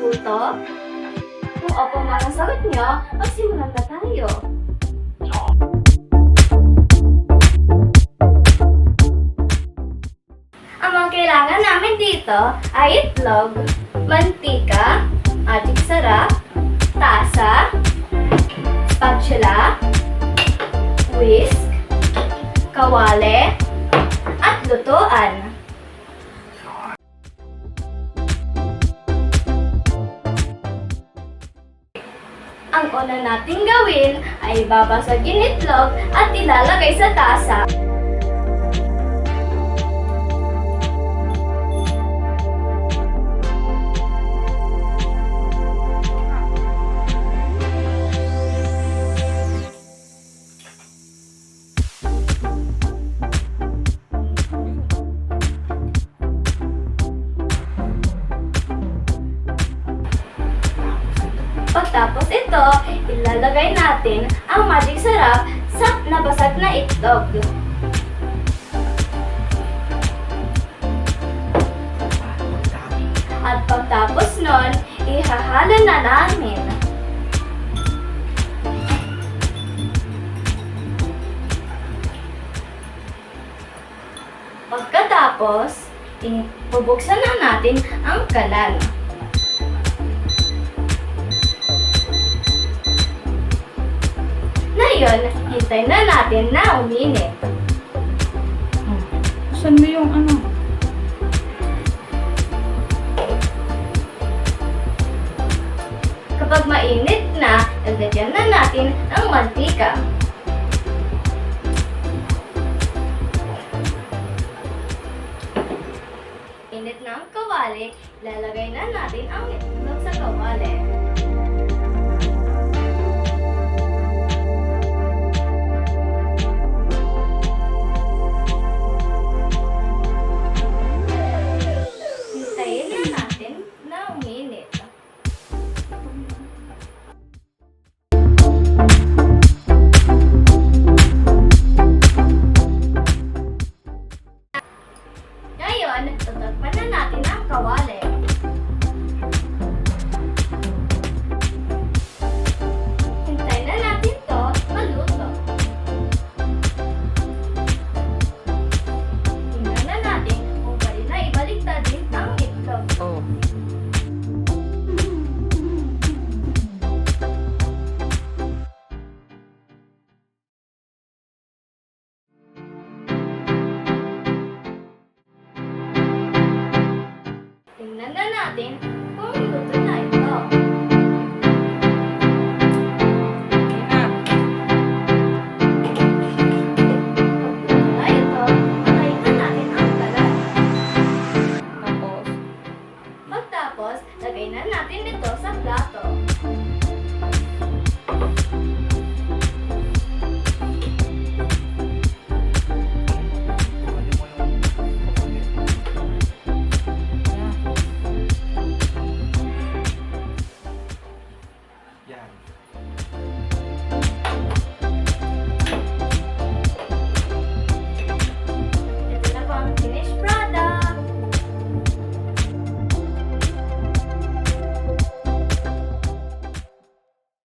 matuto? Kung opo man ang sagot nyo, magsimulan na tayo. Ang mga kailangan namin dito ay itlog, mantika, magic sarap, tasa, spatula, whisk, kawali, at lutuan. Ang una nating gawin ay babasagin itlog at ilalagay sa tasa. Pagtapos ito, ilalagay natin ang magic sarap sa nabasag na itlog. At pagtapos nun, ihahalo na namin. Pagkatapos, bubuksan na natin ang kalan. Ngayon, hintay na natin na uminit. Saan mo yung ano? Kapag mainit na, lagyan na natin ang mantika. Init na ang kawali, lalagay na natin ang itlog sa kawali. Hintayin na natin na uminit. Ngayon, tatakpan na natin ang kawali. Hintayin na natin to maluto. Tingnan na natin kung pwede na ibaliktad din ang itlog. Oh. Tingnan na natin kung luto na ito. Pag luto na ito, patayin na natin ang kalan. Tapos, Pagtapos, lagay na natin ito sa plato.